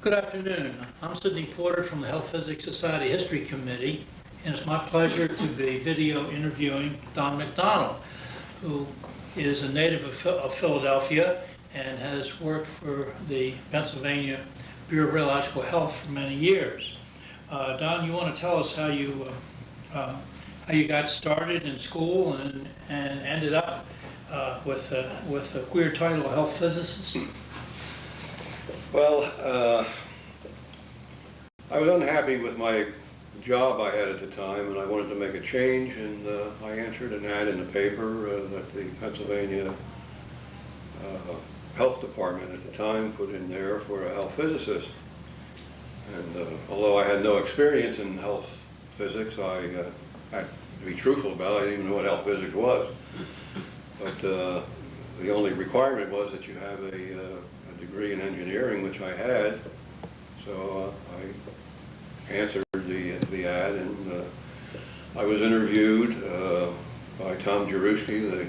Good afternoon. I'm Sidney Porter from the Health Physics Society History Committee, and it's my pleasure to be video interviewing Don McDonald, who is a native of Philadelphia and has worked for the Pennsylvania Bureau of Radiological Health for many years. Don, you want to tell us how you got started in school and ended up with a queer title of health physicist? Well, I was unhappy with my job I had at the time, and I wanted to make a change, and I answered an ad in the paper that the Pennsylvania Health Department at the time put in there for a health physicist. And although I had no experience in health physics, I had to be truthful about it. I didn't even know what health physics was. But the only requirement was that you have a degree in engineering, which I had. So I answered the ad, and I was interviewed by Tom Jaruski, the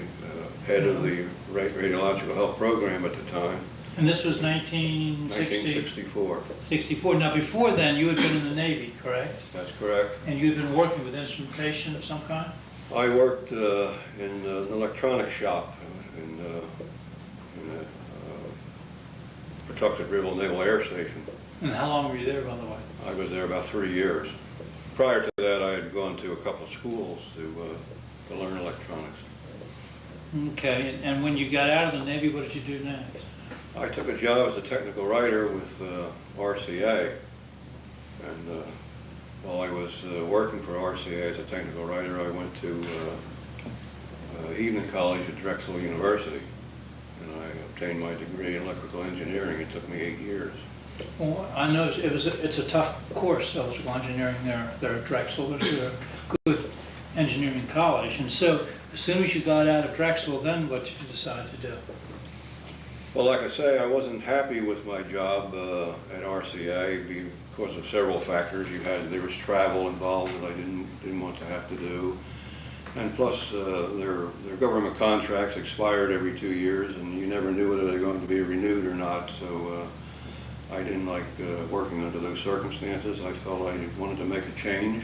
head of the radiological health program at the time. And this was 1964. 64. Now before then you had been in the Navy, correct? That's correct. And you had been working with instrumentation of some kind? I worked in an electronics shop in Pawtucket River Naval Air Station. And how long were you there, by the way? I was there about 3 years. Prior to that, I had gone to a couple of schools to learn electronics. Okay, and when you got out of the Navy, what did you do next? I took a job as a technical writer with RCA, and while I was working for RCA as a technical writer, I went to evening college at Drexel University, and I obtained my degree in electrical engineering. It took me 8 years. Well, I know it's a tough course, electrical engineering there at Drexel. There's a good engineering college. And so as soon as you got out of Drexel, then what did you decide to do? Well, like I say, I wasn't happy with my job at RCA because of several factors. There was travel involved that I didn't want to have to do. And plus, their government contracts expired every 2 years, and you never knew whether they were going to be renewed or not. So I didn't like working under those circumstances. I felt I wanted to make a change.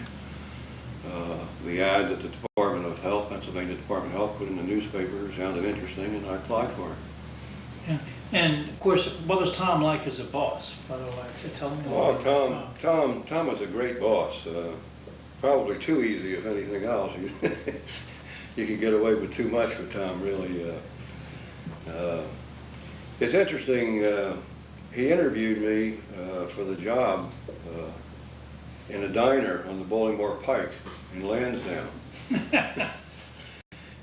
The ad that the Department of Health, Pennsylvania Department of Health, put in the newspaper sounded interesting, and I applied for it. Yeah. And of course, what was Tom like as a boss, by the way? Tell me more about Tom. Tom was a great boss. Probably too easy, if anything else. You could get away with too much with Tom, really. It's interesting. He interviewed me for the job in a diner on the Bolingbroke Pike in Lansdowne.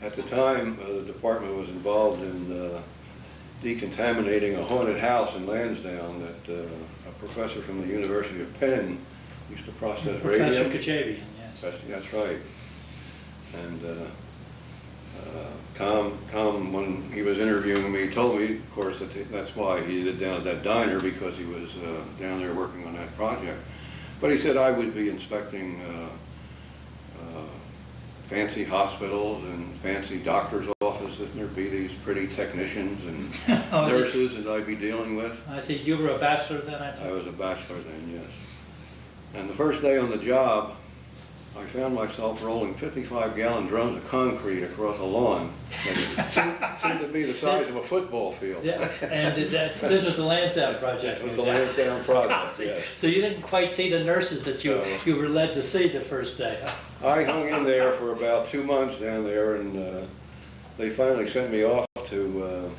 At the time, the department was involved in decontaminating a haunted house in Lansdowne that a professor from the University of Penn used to process radium. Professor Kachavian, yes. That's right. And Tom, when he was interviewing me, told me, of course, that's why he did it down at that diner, because he was down there working on that project. But he said I would be inspecting fancy hospitals and fancy doctors' offices, and there'd be these pretty technicians and nurses that I'd be dealing with. I see. You were a bachelor then, I think? I was a bachelor then, yes. And the first day on the job, I found myself rolling 55-gallon drums of concrete across a lawn that seemed to be the size of a football field. Yeah, and this was the Lansdowne project. This was the Lansdowne project, yes. So you didn't quite see the nurses that you were led to see the first day, huh? I hung in there for about 2 months down there, and they finally sent me off to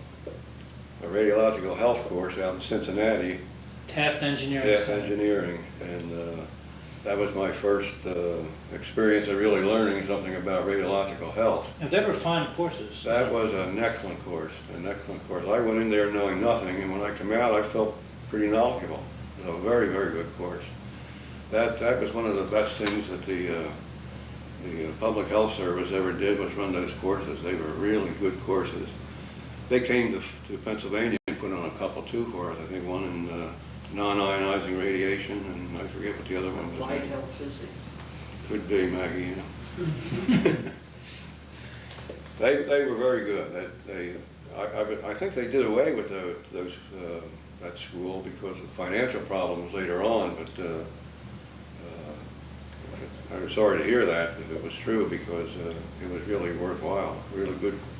a radiological health course out in Cincinnati. Taft Engineering. Taft Engineering, and that was my first experience of really learning something about radiological health. And they were fine courses. That was an excellent course, I went in there knowing nothing, and when I came out, I felt pretty knowledgeable. It was a very, very good course. That was one of the best things that the Public Health Service ever did, was run those courses. They were really good courses. They came to Pennsylvania and put on a couple too for us. I think one in non-ionizing radiation, and I forget what the other one was. Applied health physics. Could be, Maggie. They were very good. I think they did away with those that school because of financial problems later on, but I'm sorry to hear that, if it was true, because it was really worthwhile, really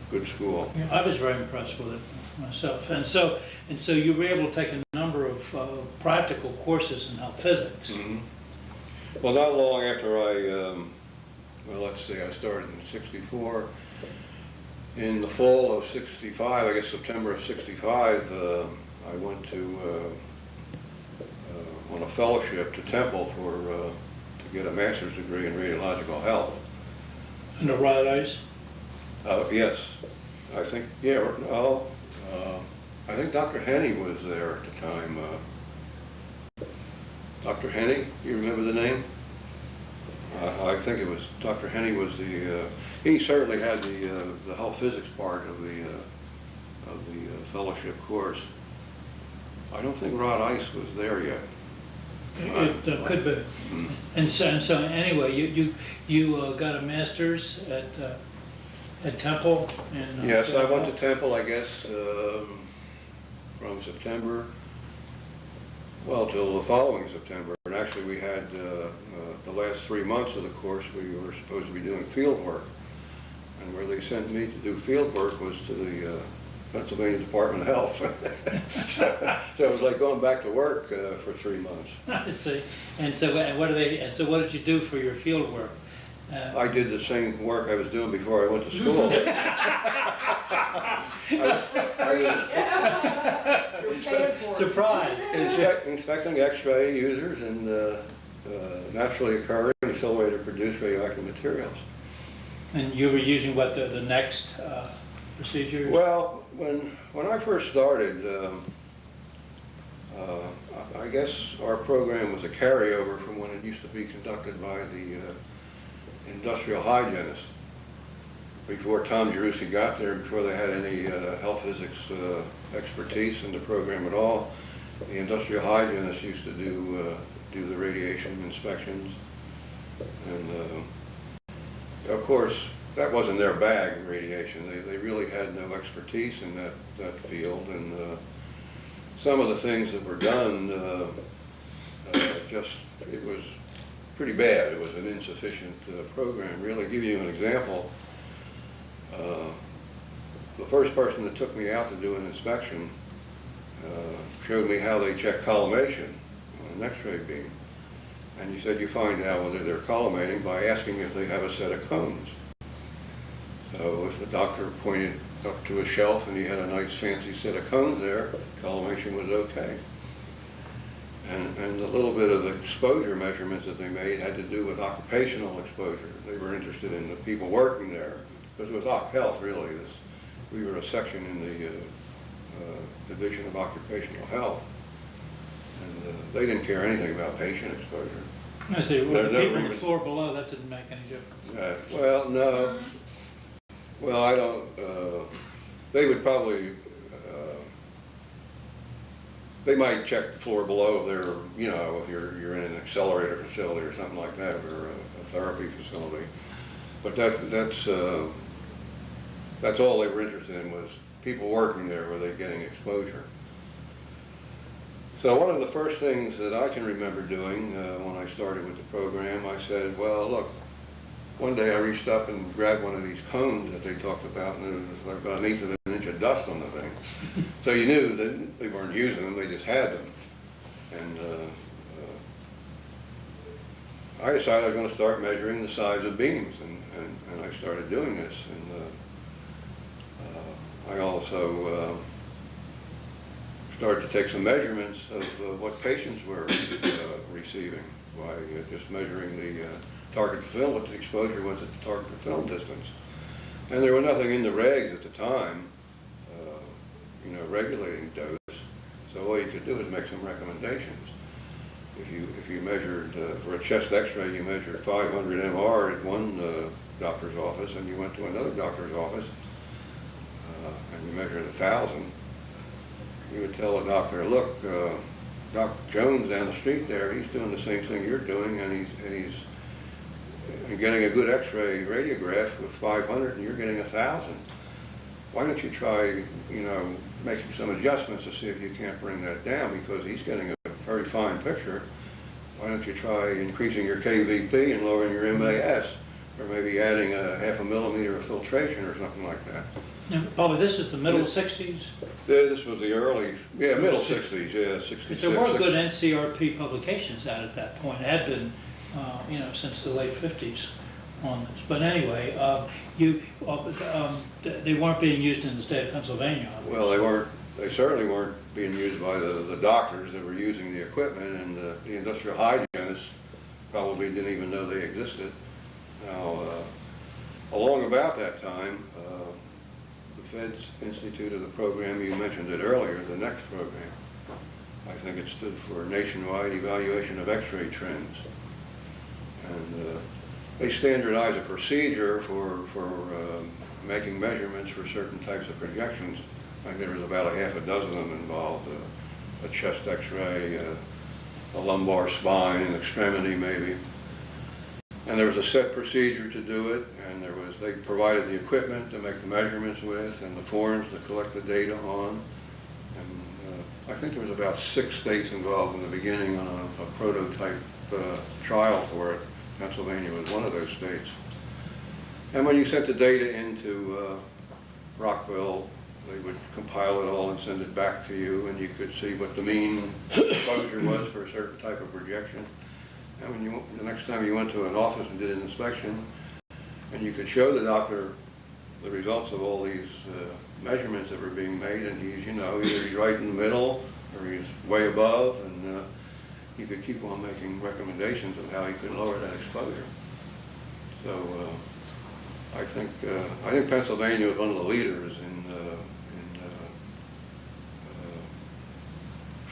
good school. Yeah, I was very impressed with it myself. And so you were able to take a number of practical courses in health physics. Mm-hmm. Well, not long after well, let's see, I started in '64. In the fall of '65, I guess September of '65, I went to on a fellowship to Temple to get a master's degree in radiological health. And the Rod Ice? Yes, I think, yeah, no, I think Dr. Henney was there at the time. Dr. Henney, you remember the name? I think it was, Dr. Henney was he certainly had the health physics part of the fellowship course. I don't think Rod Ice was there yet. It could be. Mm-hmm. And so anyway, you got a master's at Temple? Yes, I went to Temple, I guess, from September, well, till the following September. And actually, we had the last 3 months of the course, we were supposed to be doing field work. And where they sent me to do field work was to the Pennsylvania Department of Health. So it was like going back to work for 3 months. I see. And so what did you do for your field work? I did the same work I was doing before I went to school. Surprise. Inspecting X-ray users and naturally occurring accelerated to produce radioactive materials. And you were using what, the next procedure? Well, when I first started, I guess our program was a carryover from when it used to be conducted by the industrial hygienist. Before Tom Jerussi got there, before they had any health physics expertise in the program at all, the industrial hygienist used to do the radiation inspections. And of course, that wasn't their bag, radiation. They really had no expertise in that field. And some of the things that were done, it was pretty bad. It was an insufficient program. Really, give you an example. The first person that took me out to do an inspection showed me how they check collimation on an X-ray beam. And he said you find out whether they're collimating by asking if they have a set of cones. So if the doctor pointed up to a shelf and he had a nice fancy set of cones there, collimation was okay. And the little bit of exposure measurements that they made had to do with occupational exposure. They were interested in the people working there, because it was Occ Health, really. We were a section in the Division of Occupational Health, and they didn't care anything about patient exposure. I see. Well, the people on the floor below, that didn't make any difference. Well, no. Well, I don't. They would probably. They might check the floor below there, you know, if you're in an accelerator facility or something like that, or a therapy facility. But that's all they were interested in, was people working there, were they getting exposure. So one of the first things that I can remember doing when I started with the program, I said, well, look, one day I reached up and grabbed one of these cones that they talked about, and there was about 1/8 of an inch of dust on the thing. So you knew that they weren't using them, they just had them. And I decided I was going to start measuring the size of beams, and I started doing this. And I also started to take some measurements of what patients were receiving by just measuring the target film, what the exposure was at the target film distance. And there was nothing in the regs at the time, you know, regulating dose. So all you could do is make some recommendations. If you measured, for a chest x-ray, you measured 500 MR at one doctor's office, and you went to another doctor's office, and you measured 1,000, you would tell the doctor, look, Dr. Jones down the street there, he's doing the same thing you're doing, and he's getting a good x-ray radiograph with 500, and you're getting 1,000. why don't you try, making some adjustments to see if you can't bring that down, because he's getting a very fine picture. Why don't you try increasing your KVP and lowering your MAS, or maybe adding a 0.5 millimeter of filtration or something like that. Now, Bobby, this is the middle 60s? This was the early, middle 60s, 66. Because there were good NCRP publications out at that point, had been, since the late 50s on this. But anyway, they weren't being used in the state of Pennsylvania, obviously. Well, they certainly weren't being used by the doctors that were using the equipment, and the industrial hygienists probably didn't even know they existed. Now, along about that time, the Feds instituted the program, you mentioned it earlier, the NEXT program. I think it stood for Nationwide Evaluation of X-ray Trends. And they standardized a procedure for making measurements for certain types of projections. I think there was about 6 of them involved, a chest X-ray, a lumbar spine, an extremity maybe. And there was a set procedure to do it, and they provided the equipment to make the measurements with, and the forms to collect the data on. And I think there was about 6 states involved in the beginning on a prototype trial for it. Pennsylvania was one of those states. And when you sent the data into Rockville, they would compile it all and send it back to you, and you could see what the mean exposure was for a certain type of projection. And when the next time you went to an office and did an inspection, and you could show the doctor the results of all these measurements that were being made, and either he's right in the middle or he's way above, and you could keep on making recommendations of how you could lower that exposure. So I think Pennsylvania was one of the leaders in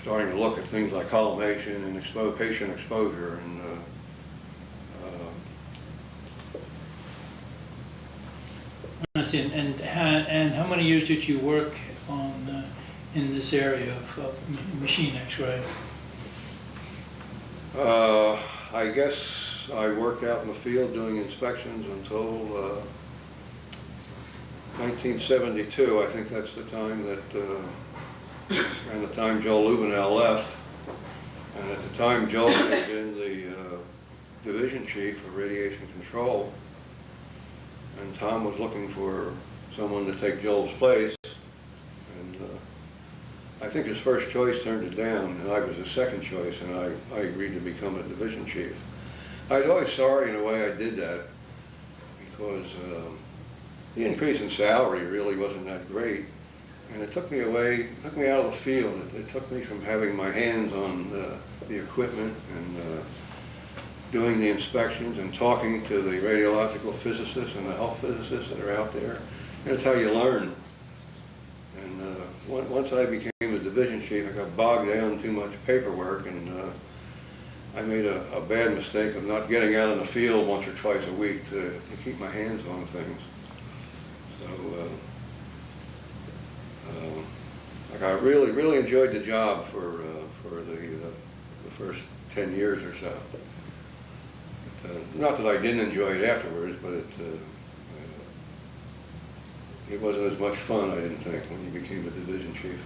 starting to look at things like collimation and patient exposure. And I see. And how many years did you work on in this area of machine X-ray? I guess I worked out in the field doing inspections until 1972. I think that's the time that, around the time Joel Lubenow left. And at the time, Joel had been the division chief of radiation control. And Tom was looking for someone to take Joel's place. And I think his first choice turned it down, and I was his second choice, and I agreed to become a division chief. I was always sorry in a way I did that, because the increase in salary really wasn't that great, and it took me out of the field. It took me from having my hands on the equipment and doing the inspections and talking to the radiological physicists and the health physicists that are out there. And it's how you learn. And once I became the division chief, I got bogged down in too much paperwork, and I made a bad mistake of not getting out in the field once or twice a week to keep my hands on things. So I really enjoyed the job for the first 10 years or so. Not that I didn't enjoy it afterwards, but it wasn't as much fun, I didn't think, when you became a division chief.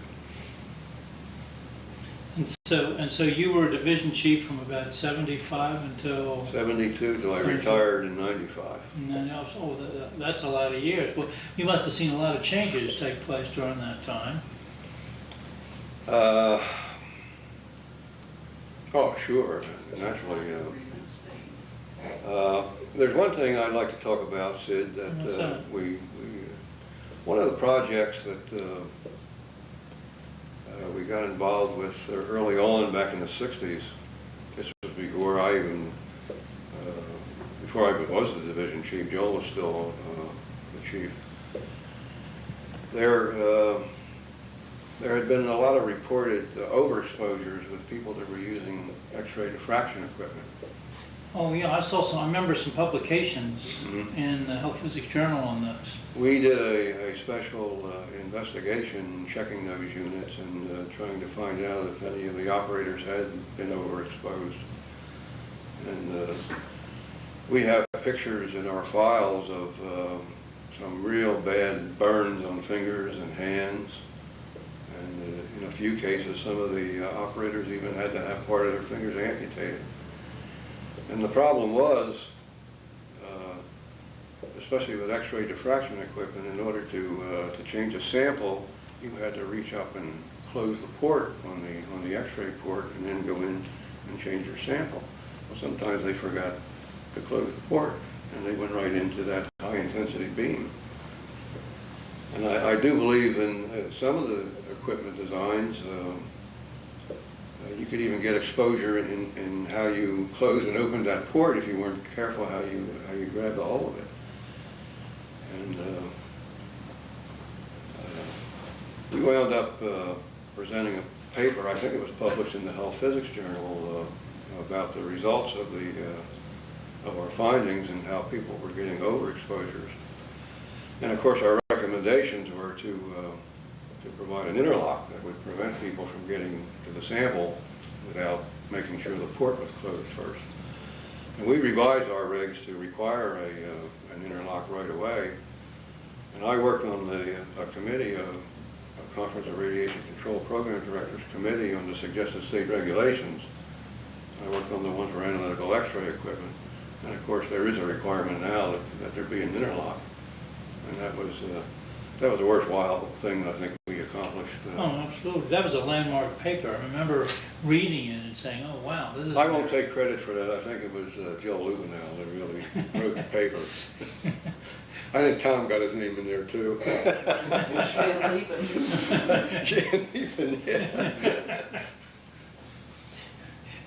And so you were division chief from about 75 until 72 till I retired in 95. And then also, that's a lot of years. Well, you must have seen a lot of changes take place during that time. Oh, sure, naturally. There's one thing I'd like to talk about, Sid, that one of the projects that we got involved with early on back in the 60s, this was before I was the division chief. Joel was still the chief. There had been a lot of reported overexposures with people that were using X-ray diffraction equipment. Oh yeah, I remember some publications in the Health Physics Journal on this. We did a special investigation checking those units and trying to find out if any of the operators had been overexposed. And we have pictures in our files of some real bad burns on fingers and hands. And in a few cases, some of the operators even had to have part of their fingers amputated. And the problem was, especially with X-ray diffraction equipment, in order to change a sample, you had to reach up and close the port on the X-ray port and then go in and change your sample. Well, sometimes they forgot to close the port and they went right into that high-intensity beam. And I do believe in some of the equipment designs, you could even get exposure in how you closed and opened that port if you weren't careful how you grabbed a hold of it. And we wound up presenting a paper, I think it was published in the Health Physics Journal, about the results of our findings and how people were getting overexposures. And of course our recommendations were to provide an interlock that would prevent people from getting to the sample without making sure the port was closed first. And we revised our regs to require an interlock right away. And I worked on a committee, a Conference of Radiation Control Program Directors Committee on the suggested state regulations. I worked on the one for analytical X-ray equipment. And of course there is a requirement now that there be an interlock. And that was a worthwhile thing I think we accomplished. Oh, absolutely. That was a landmark paper. I remember reading it and saying, oh, wow, this is... I won't take credit for that. I think it was Joe Lubenow that really wrote the paper. I think Tom got his name in there too. Yeah.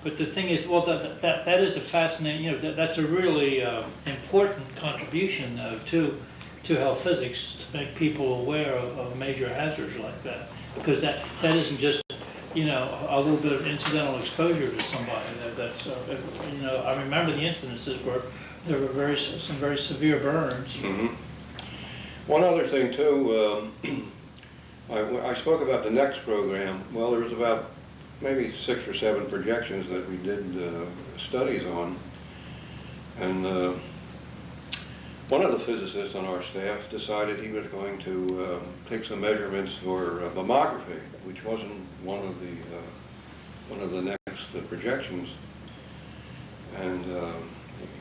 But the thing is, well, that is a fascinating, that's a really important contribution, though, to health physics, to make people aware of major hazards like that. Because that isn't just, a little bit of incidental exposure to somebody. I remember the incidences where there were some very severe burns. Mm-hmm. One other thing, too, I spoke about the NEXT program. Well, there was about maybe 6 or 7 projections that we did studies on. And one of the physicists on our staff decided he was going to take some measurements for mammography, which wasn't one of the next projections. And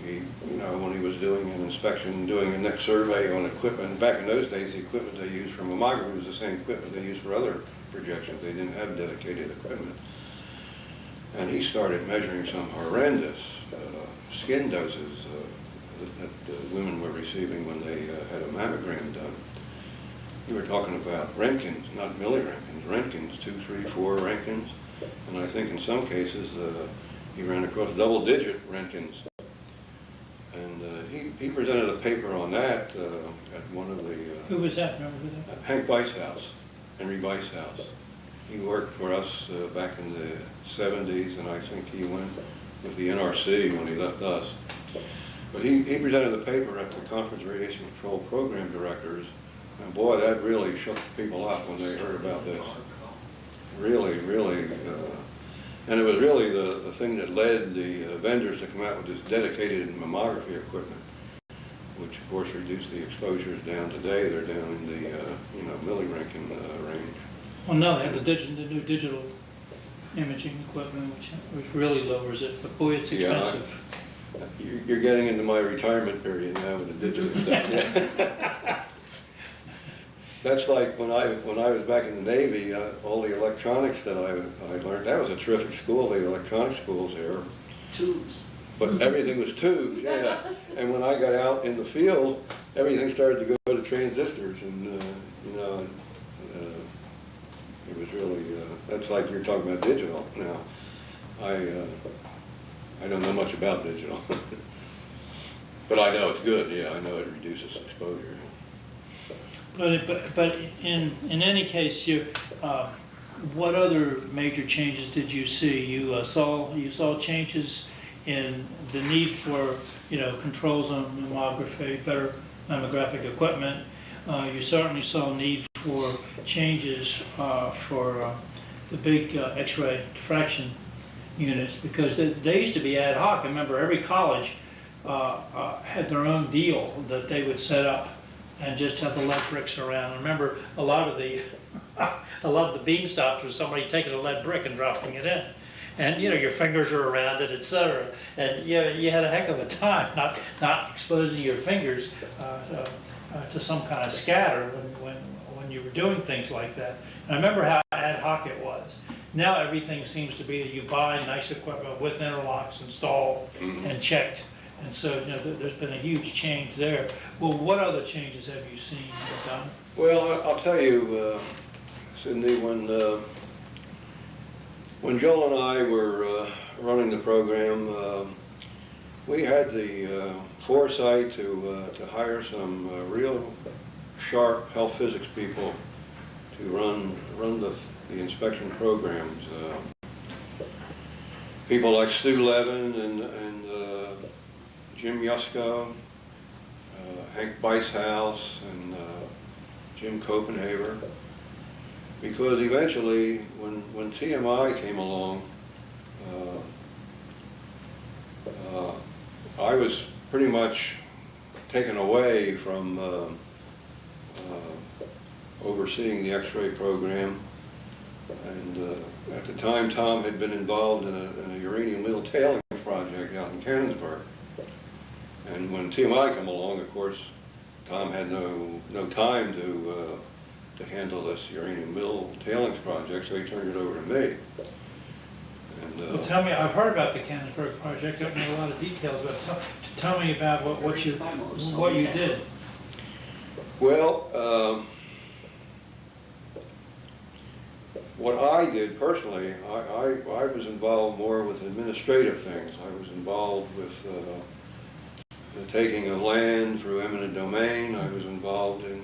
he, when he was doing an inspection, doing a next survey on equipment, back in those days, the equipment they used for mammography was the same equipment they used for other projections. They didn't have dedicated equipment. And he started measuring some horrendous skin doses that women were receiving when they had a mammogram done. We were talking about Roentgens, not milliroentgens, Roentgens, 2, 3, 4 Roentgens. And I think in some cases he ran across double-digit Roentgens. And he presented a paper on that at one of the... Who was that? Remember who that? Hank Weisshaus, Henry Weisshaus. He worked for us back in the 70s, and I think he went with the NRC when he left us. But he presented the paper at the Conference of Radiation Control Program Directors, and boy, that really shook people up when they heard about this. Really, really. And it was really the thing that led the vendors to come out with this dedicated mammography equipment, which of course reduced the exposures down. Today they're down in the milliroentgen range. Well, no, they have the new digital imaging equipment, which really lowers it, but boy, it's expensive. Yeah, you're getting into my retirement period now with the digital stuff. That's like when I was back in the Navy, all the electronics that I learned, that was a terrific school, the electronic schools there. Tubes. But everything was tubes, yeah. And when I got out in the field, everything started to go to transistors, and it was really, that's like you're talking about digital now. I don't know much about digital. But I know it's good, yeah, I know it reduces exposure. But in any case, what other major changes did you see? You saw changes in the need for controls on mammography, better mammographic equipment. You certainly saw need for changes for the big X-ray diffraction units, because they used to be ad hoc. I remember every college had their own deal that they would set up and just have the lead bricks around. Remember, a lot of the beam stops was somebody taking a lead brick and dropping it in. And you know, your fingers are around it, etc. And you had a heck of a time not exposing your fingers to some kind of scatter when you were doing things like that. And I remember how ad hoc it was. Now everything seems to be that you buy nice equipment with interlocks installed and checked. And so, you know, there's been a huge change there. Well, what other changes have you seen, Don? Well, I'll tell you, Cindy, when Joel and I were running the program, we had the foresight to hire some real sharp health physics people to run the inspection programs. People like Stu Levin and Jim Yusko, Hank Bicehouse, and Jim Copenhaver. Because eventually, when TMI came along, I was pretty much taken away from overseeing the X-ray program. And at the time, Tom had been involved in a uranium mill tailings project out in Canonsburg. And when TMI came along, of course, Tom had no time to handle this uranium mill tailings project, so he turned it over to me. And, well, tell me, I've heard about the Canonsburg project. I don't know a lot of details, but tell me about what you did. Well, what I did personally, I was involved more with administrative things. I was involved with the taking of land through eminent domain. I was involved in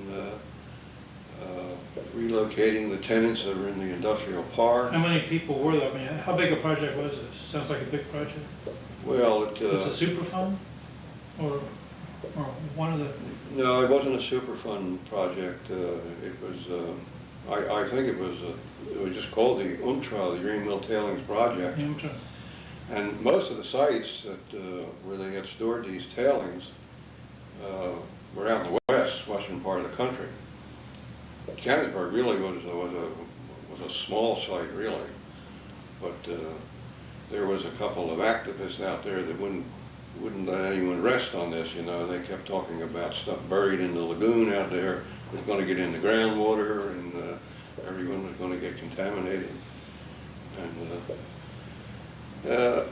relocating the tenants that were in the industrial park. How many people were there? I mean, how big a project was this? Sounds like a big project. Well, it's a Superfund, or one of the. No, it wasn't a Superfund project. It was. I think it was just called the UMTRA, the Uranium Mill Tailings Project. UMTRA. And most of the sites that where they had stored these tailings were out in the western part of the country. Canonsburg really was a small site, really, but there was a couple of activists out there that wouldn't let anyone rest on this. You know, they kept talking about stuff buried in the lagoon out there was going to get into groundwater, and everyone was going to get contaminated. And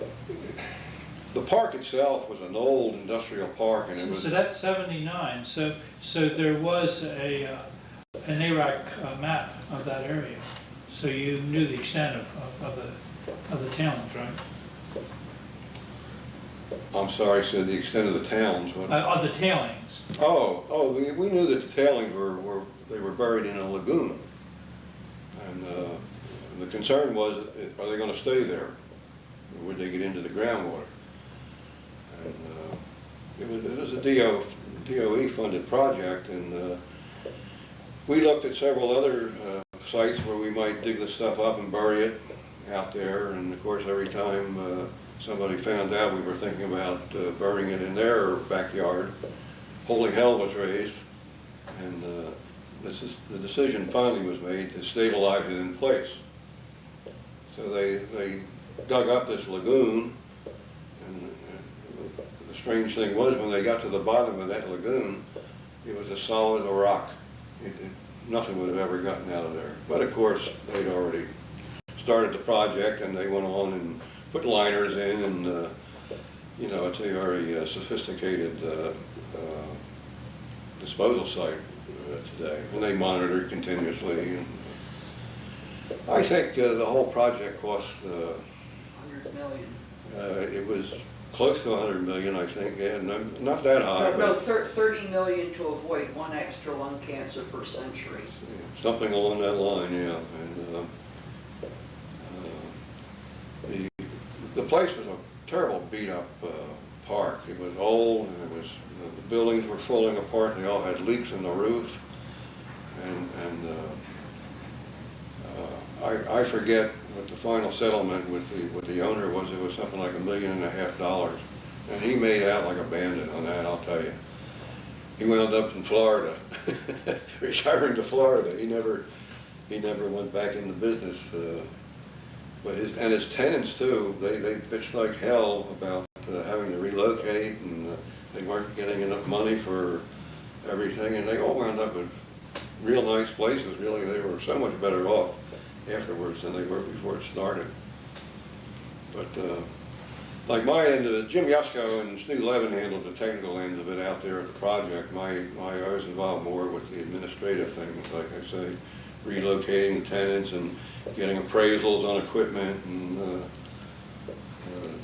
the park itself was an old industrial park, and it was. So that's 79. So there was an ARAC map of that area. So you knew the extent of the tailings, right? I'm sorry, so the extent of the towns. Of the tailings. Oh, we knew that the tailings were buried in a lagoon, and the concern was, are they going to stay there, or would they get into the groundwater? And it was a DOE funded project, and we looked at several other sites where we might dig the stuff up and bury it out there, and of course every time somebody found out we were thinking about burying it in their backyard, holy hell was raised, and the decision finally was made to stabilize it in place. So they dug up this lagoon, and the strange thing was, when they got to the bottom of that lagoon, it was as solid as a rock. Nothing would have ever gotten out of there. But of course, they'd already started the project, and they went on and put liners in, and you know, it's a very sophisticated disposal site today, and they monitor it continuously. And I think the whole project cost $100 million. It was close to 100 million, I think, and not that high. No, 30 million to avoid one extra lung cancer per century. Something along that line, yeah. And the place was a terrible beat-up park. It was old, and the buildings were falling apart. They all had leaks in the roof, and I forget what the final settlement with the owner was. It was something like $1.5 million, and he made out like a bandit on that, I'll tell you. he wound up in Florida, retiring to Florida. He never went back into business. But his tenants too, they bitched like hell about having to relocate, and they weren't getting enough money for everything, and they all wound up in real nice places. Really, they were so much better off afterwards than they were before it started. But like my end of it, Jim Yusko and Stu Levin handled the technical end of it out there at the project. I was involved more with the administrative things, like I say, relocating the tenants and getting appraisals on equipment and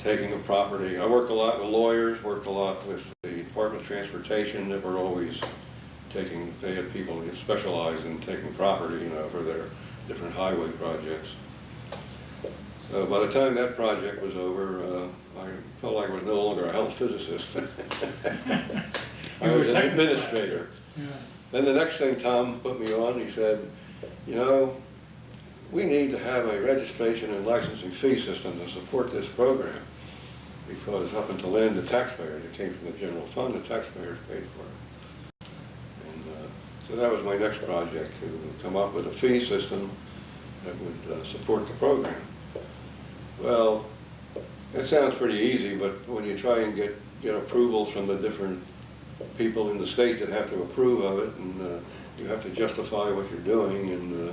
taking a property. I worked a lot with lawyers, worked a lot with the Department of Transportation that were always taking, they had people who specialized in taking property, you know, for their different highway projects. So by the time that project was over, I felt like I was no longer a health physicist. I was an administrator. Yeah. Then the next thing Tom put me on, he said, you know, we need to have a registration and licensing fee system to support this program, because up until then, the taxpayers, it came from the general fund, the taxpayers paid for it. And so that was my next project, to come up with a fee system that would support the program. Well, that sounds pretty easy, but when you try and get approvals from the different people in the state that have to approve of it, and you have to justify what you're doing, and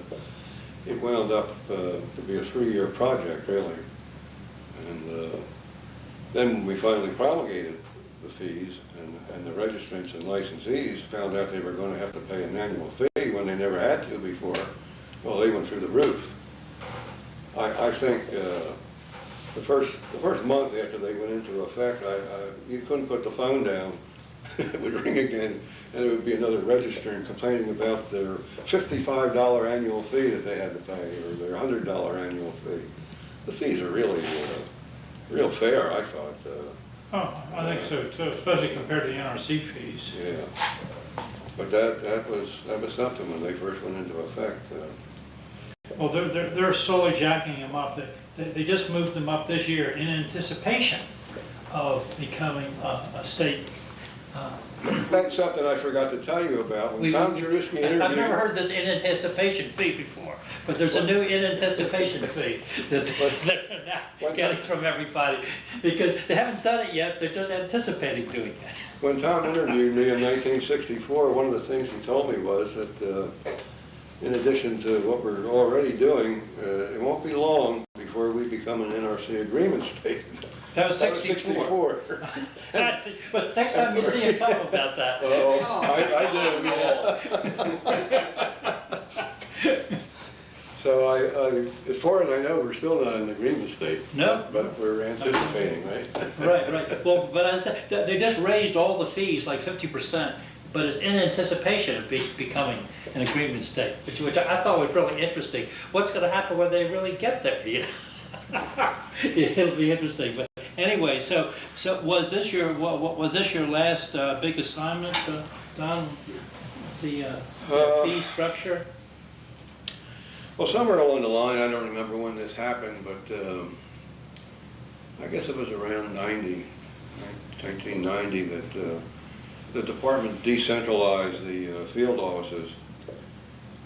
it wound up to be a 3-year project, really. And then we finally promulgated the fees, and the registrants and licensees found out they were going to have to pay an annual fee when they never had to before. Well, they went through the roof. I think the first month after they went into effect, you couldn't put the phone down. It would ring again, and it would be another registrant complaining about their $55 annual fee that they had to pay, or their $100 annual fee. The fees are really real fair, I thought. Oh, I think so too, especially compared to the NRC fees. Yeah, but that was something when they first went into effect. Well, they're slowly jacking them up. They just moved them up this year in anticipation of becoming a state. That's something I forgot to tell you about. When Tom Jaruski interviewed... I've never heard this in anticipation fee before, but there's a new in anticipation fee that they're now getting from everybody, because they haven't done it yet, they're just anticipating doing it. When Tom interviewed me in 1964, one of the things he told me was that in addition to what we're already doing, it won't be long before we become an NRC agreement state. That was 64. But next time you see him, talk about that. Oh, I did. So as far as I know, we're still not an agreement state. No. But we're anticipating, right? Right. Well, but I said, they just raised all the fees, like 50%, but it's in anticipation of becoming an agreement state, which I thought was really interesting. What's going to happen when they really get there? You know? It'll be interesting. But anyway, so was this your last big assignment, Don? The fee structure? Well, somewhere along the line, I don't remember when this happened, but I guess it was around 1990 that the department decentralized the field offices,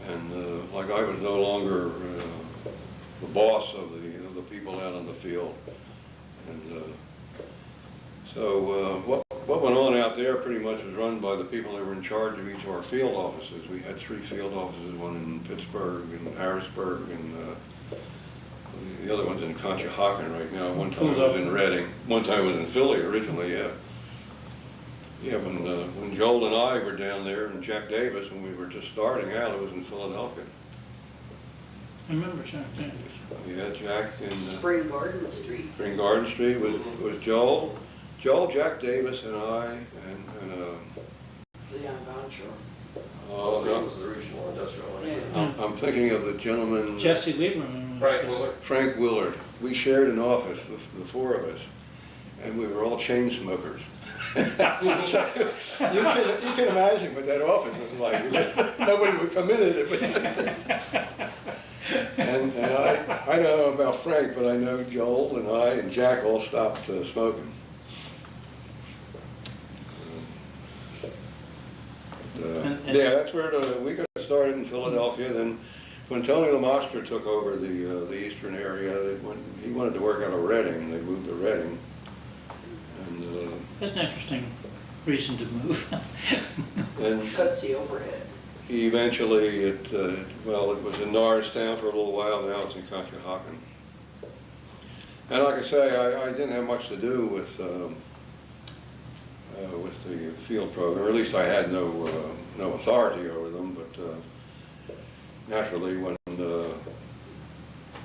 and like I was no longer the boss of the people out on the field, and so what went on out there pretty much was run by the people that were in charge of each of our field offices. We had 3 field offices, one in Pittsburgh and Harrisburg, and the other one's in Conshohocken right now. One time it was in Reading. One time it was in Philly originally, yeah. Yeah, when Joel and I were down there, and Jack Davis, when we were just starting out, it was in Philadelphia. I remember Jack Davis. Yeah, Jack in Spring Garden Street. Spring Garden Street was Joel, Jack Davis, and I, and Leon Bonchor. oh He no, was the regional industrial Yeah. engineer. I'm thinking of the gentleman Jesse Lieberman. Frank Willard. Frank Willard. We shared an office, the 4 of us, and we were all chain smokers. So, you can imagine what that office was like. Nobody would come in it. And I don't know about Frank, but I know Joel and I and Jack all stopped smoking. And- yeah, that's where we got started in Philadelphia. Then when Tony Lamostra took over the eastern area, he wanted to work out of Reading. They moved to Reading. And That's an interesting reason to move. then Cuts the overhead. eventually, well, it was in Norristown for a little while. Now it's in Conshohocken. And like I say, I didn't have much to do with the field program, or at least I had no authority over them. But naturally, when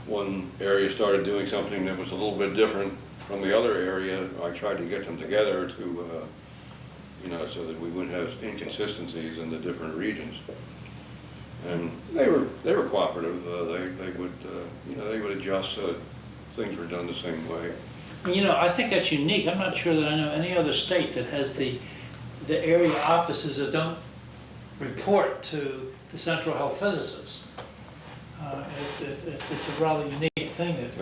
one area started doing something that was a little bit different from the other area, I tried to get them together to, so that we wouldn't have inconsistencies in the different regions. And they were cooperative. They would adjust so that things were done the same way. I think that's unique. I'm not sure that I know any other state that has the area offices that don't report to the central health physicists. It's a rather unique thing that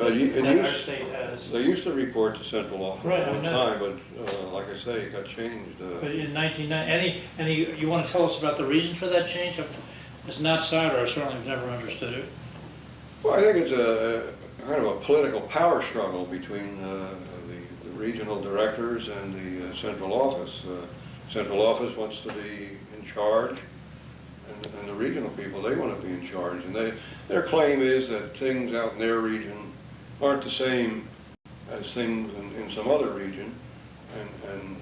our state has. They used to report to central office Right, all I the know. time, but like I say, it got changed. But in 1990, you want to tell us about the reason for that change? As an outsider, I certainly have never understood it. Well, I think it's a kind of a political power struggle between the regional directors and the central office. Central office wants to be in charge, and the regional people, they want to be in charge. And their claim is that things out in their region aren't the same as things in some other region, and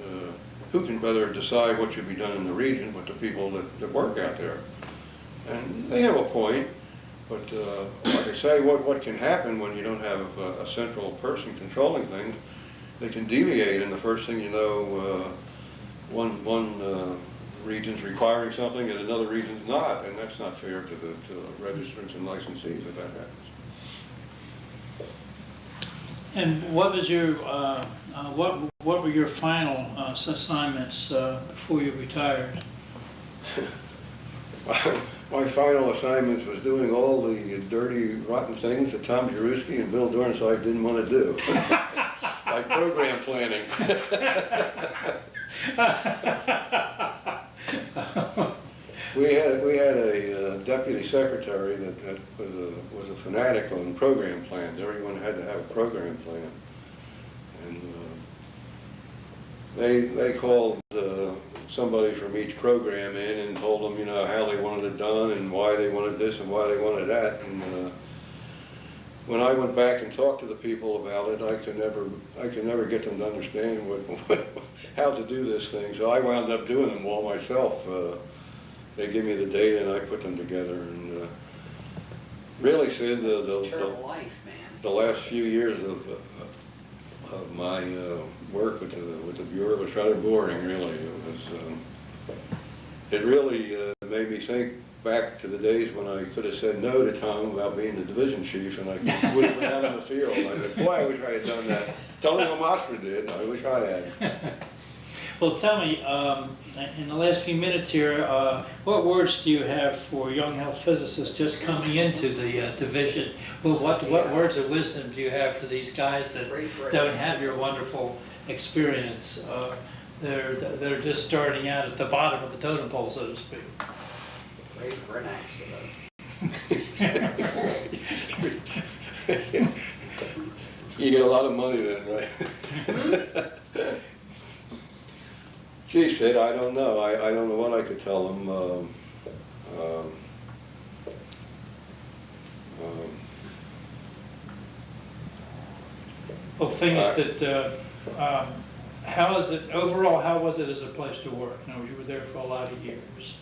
who can better decide what should be done in the region but the people that work out there. And they have a point. But like I say, what can happen when you don't have a central person controlling things? They can deviate, and the first thing you know, one region's requiring something and another region's not, and that's not fair to the registrants and licensees if that happens. And what was your what were your final assignments before you retired? My final assignments was doing all the dirty, rotten things that Tom Jaruski and Bill Dornsife didn't want to do, like program planning. We had a deputy secretary that was a fanatic on program plans. Everyone had to have a program plan, and they called somebody from each program in and told them, how they wanted it done and why they wanted this and why they wanted that. And when I went back and talked to the people about it, I could never get them to understand how to do this thing. So I wound up doing them all myself. They give me the data and I put them together. And really, Sid, Terrible life, man. the last few years of my work with the Bureau was rather boring, really. It really made me think back to the days when I could have said no to Tom about being the division chief, and I would have been out in the field. And I said, boy, I wish I had done that. Tony Lamostra did. I wish I had. Well, tell me, in the last few minutes here, what words do you have for young health physicists just coming into the division? Well, what words of wisdom do you have for these guys that don't have your wonderful experience? They're just starting out at the bottom of the totem pole, so to speak. Pray for an accident. You get a lot of money then, right? Gee, Sid, I don't know. I don't know what I could tell them. Well, things that, how is it, overall, how was it as a place to work? You were there for a lot of years.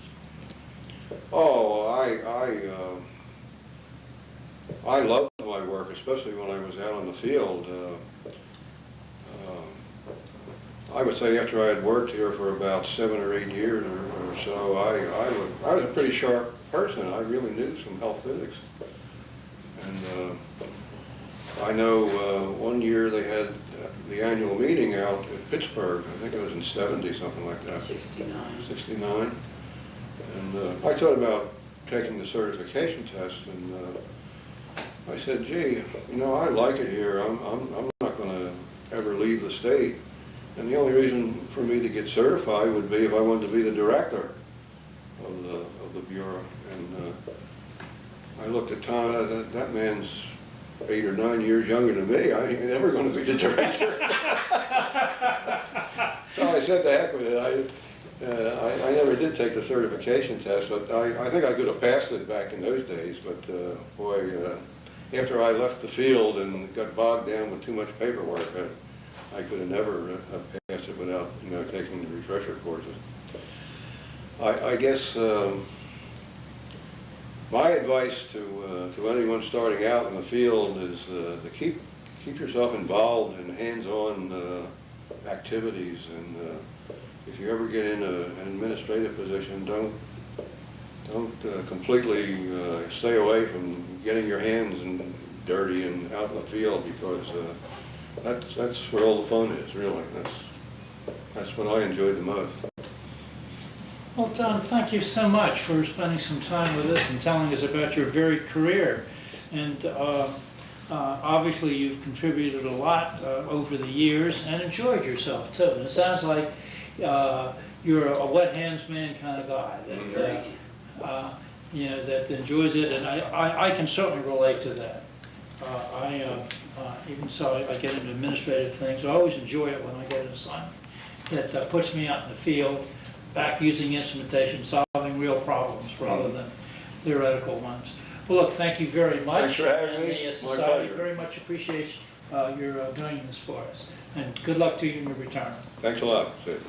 Oh, I loved my work, especially when I was out on the field. I would say after I had worked here for about 7 or 8 years or so, I was a pretty sharp person. I really knew some health physics. And I know one year they had the annual meeting out at Pittsburgh. I think it was in 70, something like that. 69. 69. And I thought about taking the certification test, and I said, gee, I like it here. I'm not going to ever leave the state. And the only reason for me to get certified would be if I wanted to be the director. of the Bureau. And I looked at Tom, that man's 8 or 9 years younger than me. I ain't never going to be the director. So I said, the heck with it. I never did take the certification test, but I think I could have passed it back in those days. But boy, after I left the field and got bogged down with too much paperwork, I could have never passed it without, taking the refresher courses. I guess my advice to anyone starting out in the field is to keep yourself involved in hands-on activities, and if you ever get in an administrative position, don't completely stay away from getting your hands dirty and out in the field, because that's where all the fun is, really. That's what I enjoyed the most. Well, Don, thank you so much for spending some time with us and telling us about your varied career. And obviously you've contributed a lot over the years and enjoyed yourself too. And it sounds like you're a wet hands man kind of guy that, that enjoys it, and I can certainly relate to that. Even so, I get into administrative things. I always enjoy it when I get an assignment that puts me out in the field, back using instrumentation, solving real problems rather than theoretical ones. Well, look, thank you very much. Thanks for having me. And the My society pleasure. very much appreciates your doing this for us. And good luck to you in your retirement. Thanks a lot, Sid.